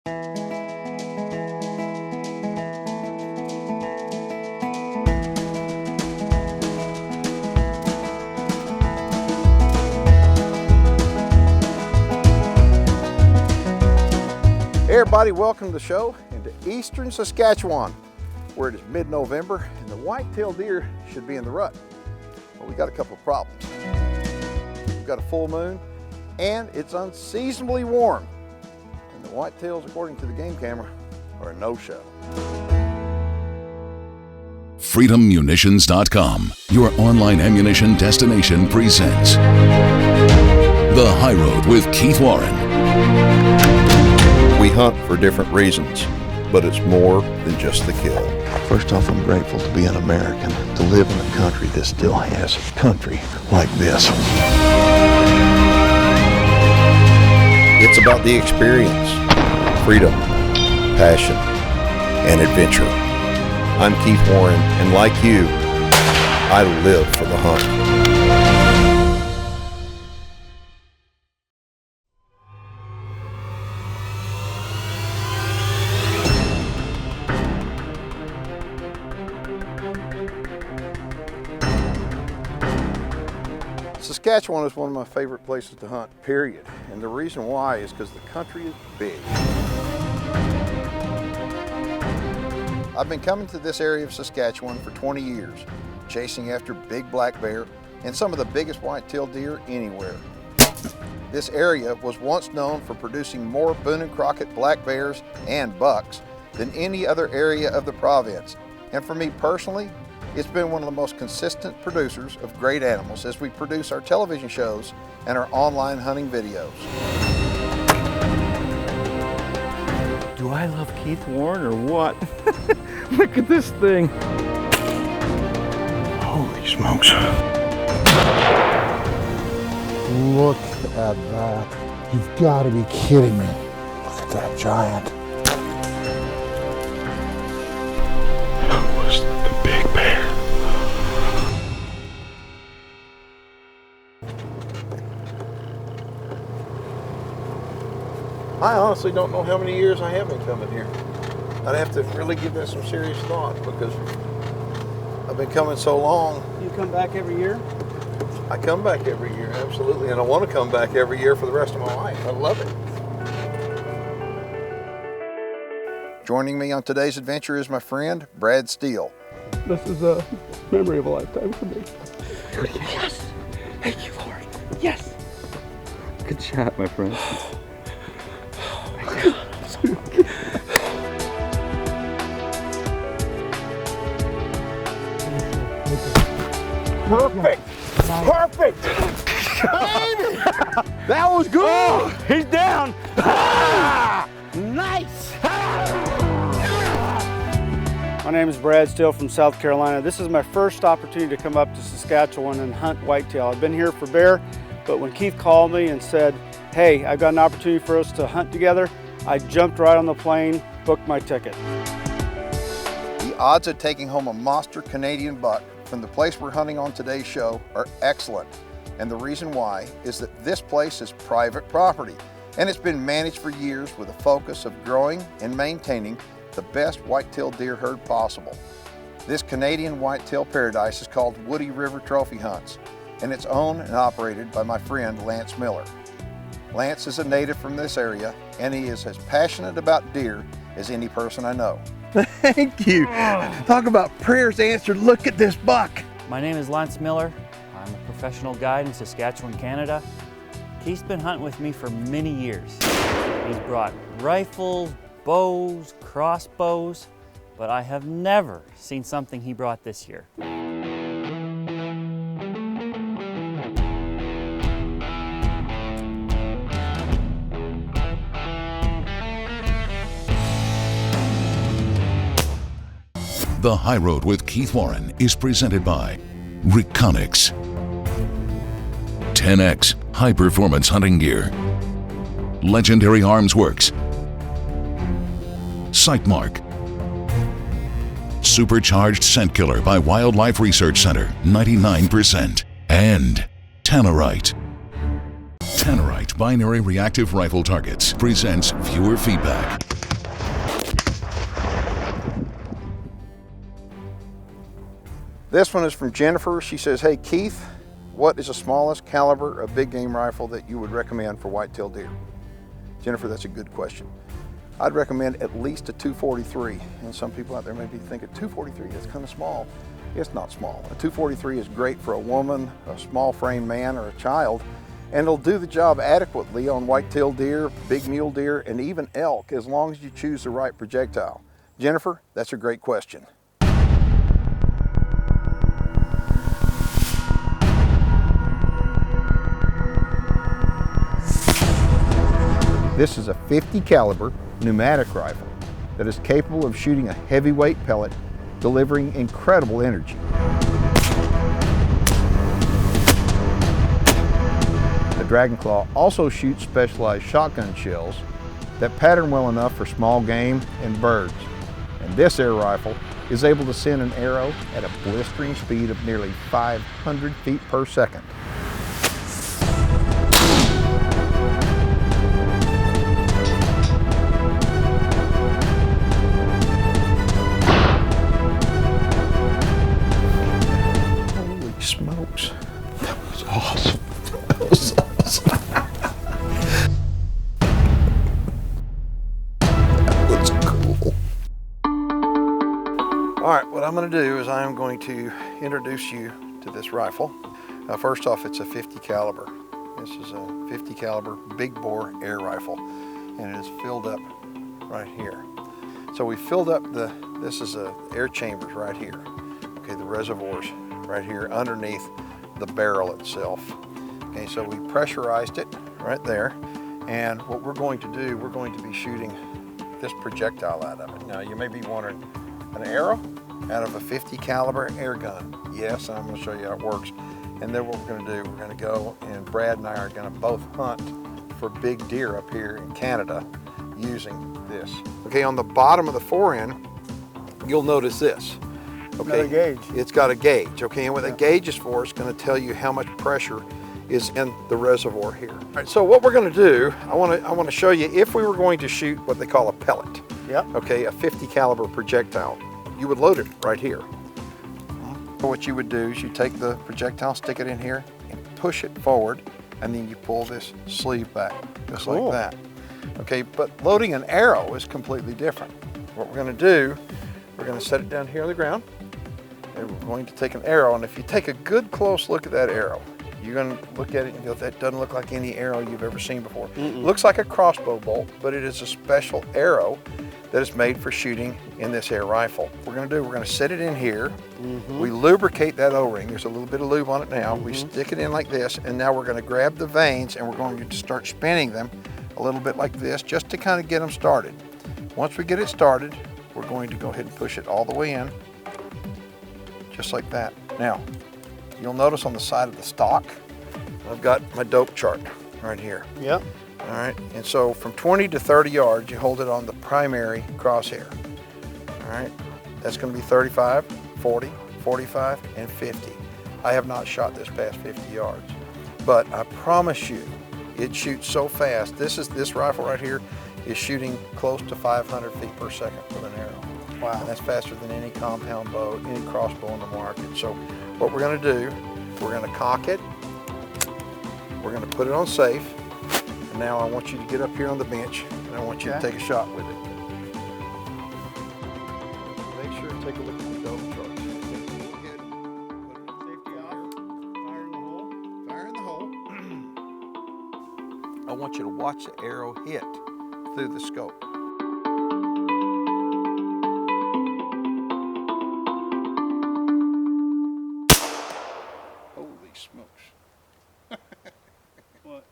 Hey everybody, welcome to the show into eastern Saskatchewan, where it is mid-November and the white-tailed deer should be in the rut. Well, we got a couple of problems. We've got a full moon and it's unseasonably warm. And the whitetails, according to the game camera, are a no-show. FreedomMunitions.com, your online ammunition destination, presents The High Road with Keith Warren. We hunt for different reasons, but it's more than just the kill. First off, I'm grateful to be an American, to live in a country that still has a country like this. It's about the experience, freedom, passion, and adventure. I'm Keith Warren, and like you, I live for the hunt. Saskatchewan is one of my favorite places to hunt, period. And the reason why is because the country is big. I've been coming to this area of Saskatchewan for 20 years, chasing after big black bear and some of the biggest white-tailed deer anywhere. This area was once known for producing more Boone and Crockett black bears and bucks than any other area of the province. And for me personally, it's been one of the most consistent producers of great animals as we produce our television shows and our online hunting videos. Do I love Keith Warren or what? Look at this thing. Holy smokes. Look at that. You've got to be kidding me. Look at that giant. That was the big bear. I honestly don't know how many years I have been coming here. I'd have to really give that some serious thought because I've been coming so long. You come back every year? I come back every year, absolutely, and I want to come back every year for the rest of my life. I love it. Joining me on today's adventure is my friend, Brad Steele. This is a memory of a lifetime for me. Yes! Thank you, Lord. Yes! Good shot, my friend. Perfect! Perfect! That was good! Oh, he's down! Nice! My name is Brad Steele from South Carolina. This is my first opportunity to come up to Saskatchewan and hunt whitetail. I've been here for bear, but when Keith called me and said, hey, I've got an opportunity for us to hunt together, I jumped right on the plane, booked my ticket. The odds of taking home a monster Canadian buck from the place we're hunting on today's show are excellent. And the reason why is that this place is private property and it's been managed for years with a focus of growing and maintaining the best white-tailed deer herd possible. This Canadian whitetail paradise is called Woody River Trophy Hunts, and it's owned and operated by my friend Lance Miller. Lance is a native from this area, and he is as passionate about deer as any person I know. Thank you. Talk about prayers answered. Look at this buck. My name is Lance Miller. I'm a professional guide in Saskatchewan, Canada. Keith's been hunting with me for many years. He's brought rifles, bows, crossbows, but I have never seen something he brought this year. The High Road with Keith Warren is presented by Reconyx, 10X High Performance Hunting Gear, Legendary Arms Works, Sightmark, Supercharged Scent Killer by Wildlife Research Center, 99%, and Tannerite. Tannerite binary reactive rifle targets presents viewer feedback. This one is from Jennifer. She says, hey Keith, what is the smallest caliber of big game rifle that you would recommend for whitetail deer? Jennifer, that's a good question. I'd recommend at least a 243. And some people out there may be thinking 243, that's kind of small. It's not small. A 243 is great for a woman, a small frame man, or a child, and it'll do the job adequately on whitetail deer, big mule deer, and even elk, as long as you choose the right projectile. Jennifer, that's a great question. This is a 50 caliber pneumatic rifle that is capable of shooting a heavyweight pellet, delivering incredible energy. The Dragon Claw also shoots specialized shotgun shells that pattern well enough for small game and birds. And this air rifle is able to send an arrow at a blistering speed of nearly 500 feet per second. Smokes. That was awesome. That was awesome. That was cool. All right, what I'm going to do is I am going to introduce you to this rifle. First off, it's a 50 caliber. This is a 50 caliber big bore air rifle, and it is filled up right here. So we filled up this is air chambers right here. Okay, the reservoirs right here underneath the barrel itself. Okay, so we pressurized it right there, and what we're going to do, we're going to be shooting this projectile out of it. Now you may be wondering, an arrow out of a 50 caliber air gun? Yes, I'm going to show you how it works. And then what we're going to do, we're going to go, and Brad and I are going to both hunt for big deer up here in Canada using this. Okay, on the bottom of the forend, you'll notice this. Okay, got a gauge. It's got a gauge, okay, and what the gauge is for, it's going to tell you how much pressure is in the reservoir here. All right, so what we're going to do, I want to show you, if we were going to shoot what they call a pellet, okay, a 50 caliber projectile, you would load it right here. What you would do is you take the projectile, stick it in here, and push it forward, and then you pull this sleeve back, just like that. Okay, but loading an arrow is completely different. What we're going to do, we're going to set it down here on the ground, and we're going to take an arrow, and if you take a good close look at that arrow, you're going to look at it and go, that doesn't look like any arrow you've ever seen before. It looks like a crossbow bolt, but it is a special arrow that is made for shooting in this air rifle. What we're going to do, we're going to set it in here. We lubricate that O-ring. There's a little bit of lube on it now. We stick it in like this, and now we're going to grab the vanes and we're going to start spinning them a little bit like this, just to kind of get them started. Once we get it started, we're going to go ahead and push it all the way in, just like that. Now, you'll notice on the side of the stock, I've got my dope chart right here. Yep. All right, and so from 20 to 30 yards, you hold it on the primary crosshair. All right, that's going to be 35, 40, 45, and 50. I have not shot this past 50 yards, but I promise you, it shoots so fast. This rifle right here is shooting close to 500 feet per second with an arrow. Wow. And that's faster than any compound bow, any crossbow on the market. So what we're going to do, we're going to cock it, we're going to put it on safe, and now I want you to get up here on the bench, and I want you to take a shot with it. Make sure to take a look at the dope chart. Go ahead, put it on safety out, fire in the hole. Fire in the hole. I want you to watch the arrow hit through the scope. Holy smokes. What?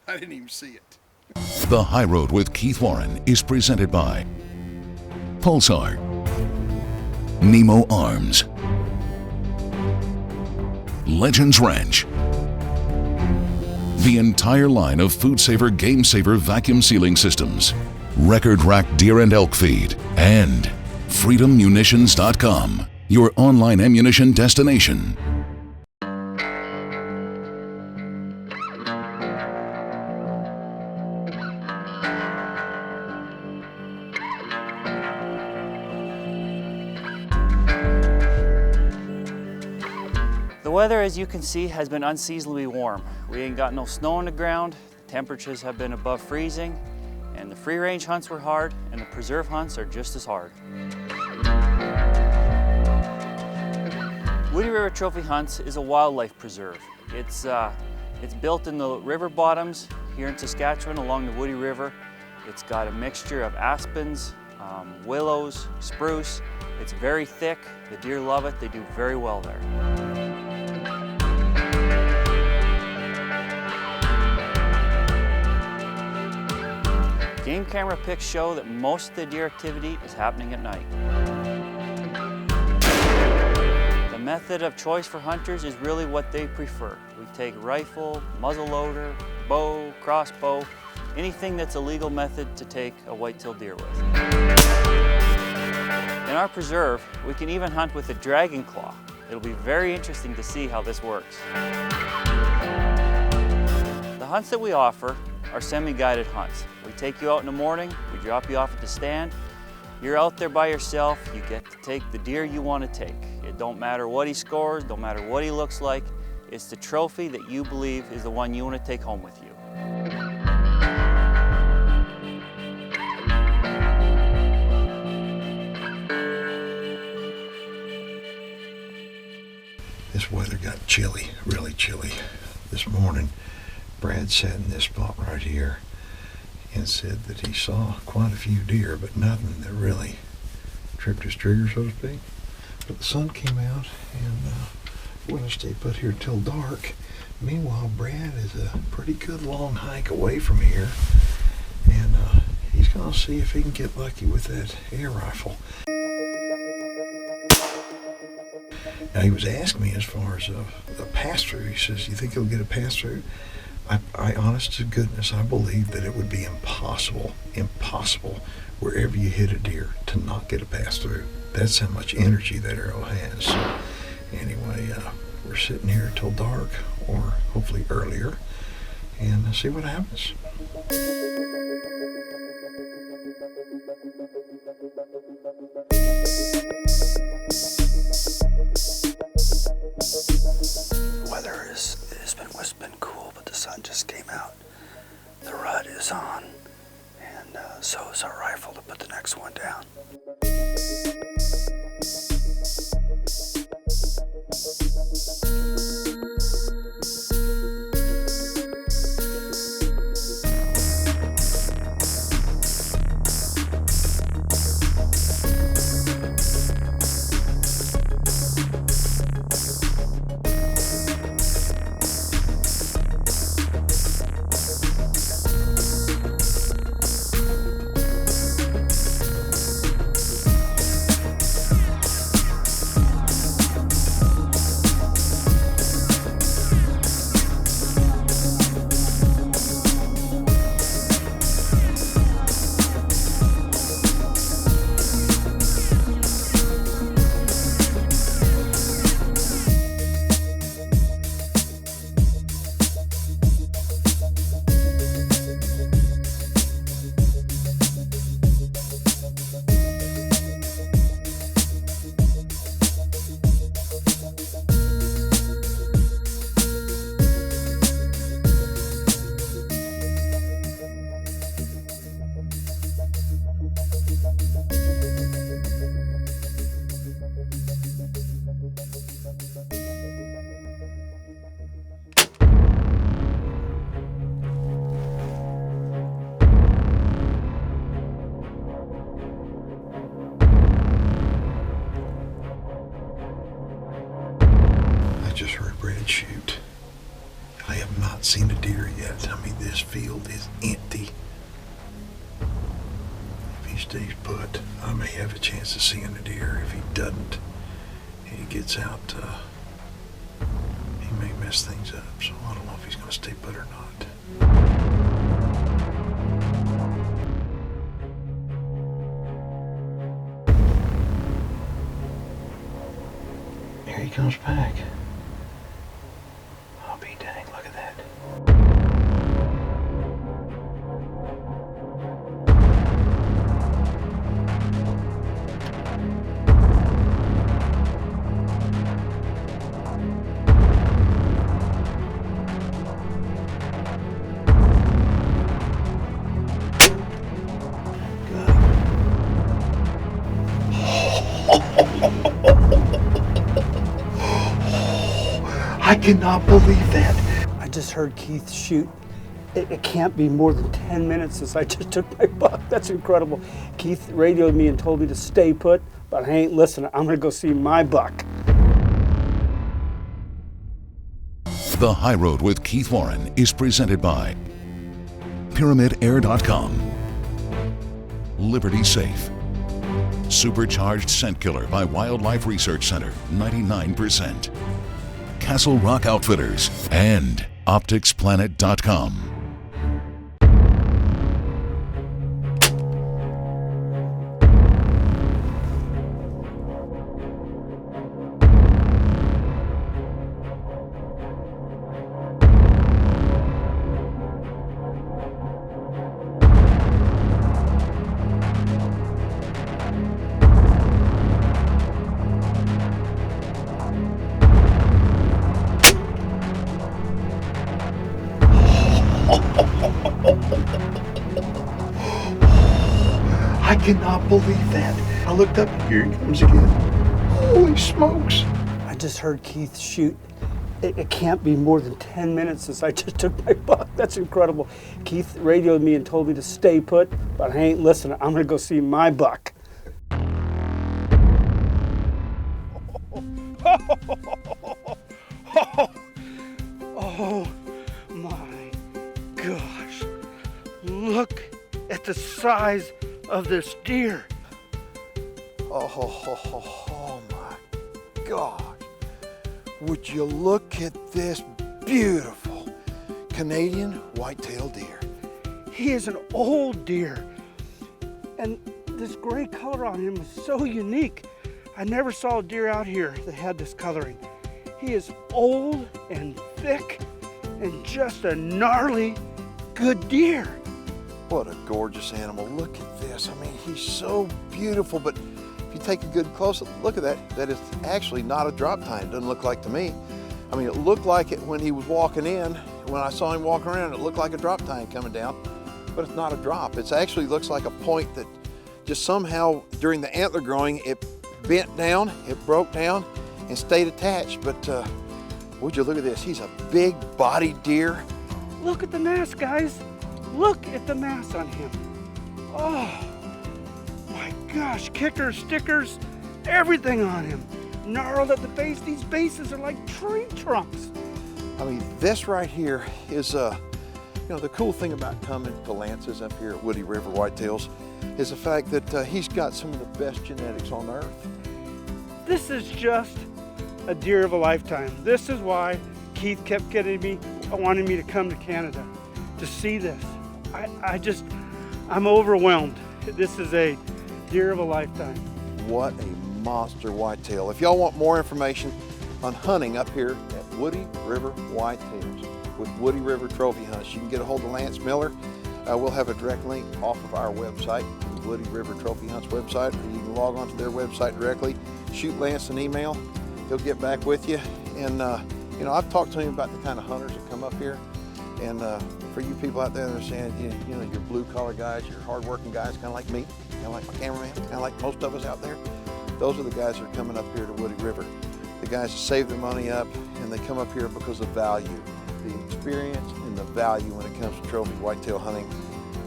I didn't even see it. The High Road with Keith Warren is presented by Pulsar, Nemo Arms, Legends Ranch, the entire line of Food Saver Game Saver vacuum sealing systems, Record Rack Deer and Elk Feed, and FreedomMunitions.com, your online ammunition destination. The weather, as you can see, has been unseasonably warm. We ain't got no snow on the ground, the temperatures have been above freezing, and the free range hunts were hard, and the preserve hunts are just as hard. Woody River Trophy Hunts is a wildlife preserve. It's built in the river bottoms here in Saskatchewan along the Woody River. It's got a mixture of aspens, willows, spruce. It's very thick. The deer love it. They do very well there. Game camera pics show that most of the deer activity is happening at night. The method of choice for hunters is really what they prefer. We take rifle, muzzleloader, bow, crossbow, anything that's a legal method to take a whitetail deer with. In our preserve, we can even hunt with a dragon claw. It'll be very interesting to see how this works. The hunts that we offer are semi-guided hunts. We take you out in the morning, we drop you off at the stand. You're out there by yourself, you get to take the deer you want to take. It don't matter what he scores, don't matter what he looks like. It's the trophy that you believe is the one you want to take home with you. This weather got chilly, really chilly. This morning, Brad sat in this spot right here and said that he saw quite a few deer, but nothing that really tripped his trigger, so to speak. But the sun came out, and we're going to stay put here till dark. Meanwhile, Brad is a pretty good long hike away from here, and he's going to see if he can get lucky with that air rifle. Now, he was asking me as far as a pass-through. He says, you think he'll get a pass-through? I honest to goodness, I believe that it would be impossible wherever you hit a deer to not get a pass-through. That's how much energy that arrow has. So, anyway, we're sitting here till dark, or hopefully earlier, and see what happens. Weather has been cool, but the sun just came out. The rut is on, and so is our rifle to put the next one down. Just heard Brad shoot. I have not seen a deer yet. I mean, this field is empty. If he stays put, I may have a chance of seeing a deer. If he doesn't, and he gets out, he may mess things up. So I don't know if he's going to stay put or not. Here he comes back. I'll be dang, look at that. I cannot believe that. I just heard Keith shoot. It can't be more than 10 minutes since I just took my buck. That's incredible. Keith radioed me and told me to stay put, but I ain't listening. I'm gonna go see my buck. The High Road with Keith Warren is presented by PyramidAir.com, Liberty Safe, Supercharged Scent Killer by Wildlife Research Center, 99%, Castle Rock Outfitters, and OpticsPlanet.com. I cannot believe that. I looked up, here he comes again. Holy smokes. I just heard Keith shoot. It can't be more than 10 minutes since I just took my buck. That's incredible. Keith radioed me and told me to stay put, but I ain't listening. I'm gonna go see my buck. Oh my gosh. Look at the size of this deer. Oh my God. Would you look at this beautiful Canadian whitetail deer? He is an old deer, and this gray color on him is so unique. I never saw a deer out here that had this coloring. He is old and thick and just a gnarly good deer. What a gorgeous animal. Look at this. I mean, he's so beautiful, but if you take a good close look at that, that is actually not a drop tine. It doesn't look like to me. I mean, it looked like it when he was walking in. When I saw him walking around, it looked like a drop tine coming down, but it's not a drop. It actually looks like a point that just somehow during the antler growing, it bent down, it broke down and stayed attached. But would you look at this? He's a big bodied deer. Look at the mass, guys. Look at the mass on him. Oh my gosh, kickers, stickers, everything on him. Gnarled at the base. These bases are like tree trunks. I mean, this right here is, you know, the cool thing about coming to Lance's up here at Woody River Whitetails is the fact that he's got some of the best genetics on earth. This is just a deer of a lifetime. This is why Keith kept getting me, wanting me to come to Canada to see this. I'm overwhelmed. This is a deer of a lifetime. What a monster whitetail. If y'all want more information on hunting up here at Woody River Whitetails with Woody River Trophy Hunts, you can get a hold of Lance Miller. We'll have a direct link off of our website, the Woody River Trophy Hunts website, or you can log on to their website directly, shoot Lance an email, he'll get back with you. And you know, I've talked to him about the kind of hunters that come up here, and for you people out there that are saying, you know, you're blue collar guys, you're hardworking guys, kind of like me, kind of like my cameraman, kind of like most of us out there, those are the guys that are coming up here to Woody River. The guys that save their money up, and they come up here because of value, the experience and the value when it comes to trophy whitetail hunting.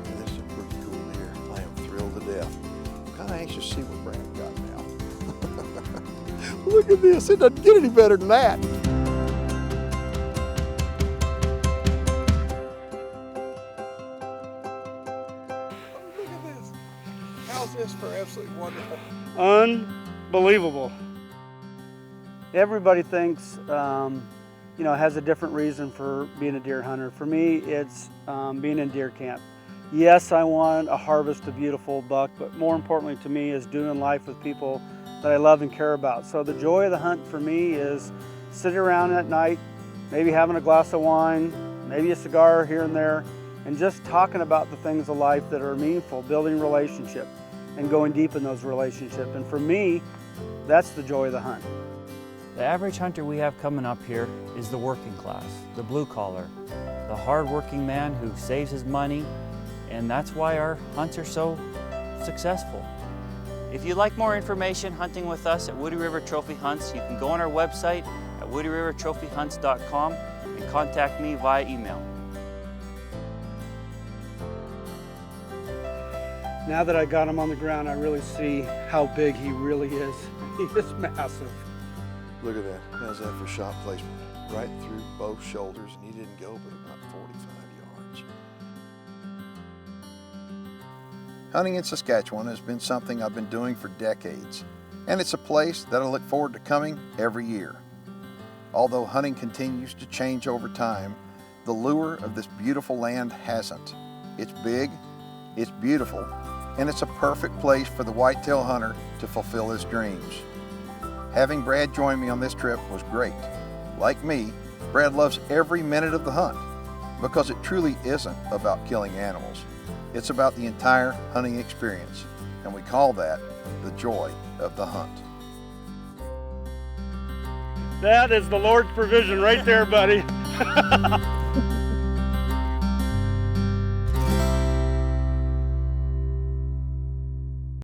And this is a pretty cool deer. I am thrilled to death. I'm kind of anxious to see what Brad got now. Look at this, it doesn't get any better than that. Look at this. How's this for absolutely wonderful? Unbelievable. Everybody thinks, you know, has a different reason for being a deer hunter. For me, it's being in deer camp. Yes, I want a harvest a beautiful buck, but more importantly to me is doing life with people that I love and care about. So the joy of the hunt for me is sitting around at night, maybe having a glass of wine, maybe a cigar here and there, and just talking about the things of life that are meaningful, building relationship and going deep in those relationships. And for me, that's the joy of the hunt. The average hunter we have coming up here is the working class, the blue collar, the hard-working man who saves his money, and that's why our hunts are so successful. If you'd like more information hunting with us at Woody River Trophy Hunts, you can go on our website at WoodyRiverTrophyHunts.com and contact me via email. Now that I got him on the ground, I really see how big he really is. He is massive. Look at that. How's that for shot placement? Right through both shoulders, and he didn't go but about 45 yards. Hunting in Saskatchewan has been something I've been doing for decades, and it's a place that I look forward to coming every year. Although hunting continues to change over time, the lure of this beautiful land hasn't. It's big, it's beautiful, and it's a perfect place for the whitetail hunter to fulfill his dreams. Having Brad join me on this trip was great. Like me, Brad loves every minute of the hunt because it truly isn't about killing animals. It's about the entire hunting experience, and we call that the joy of the hunt. That is the Lord's provision right there, buddy.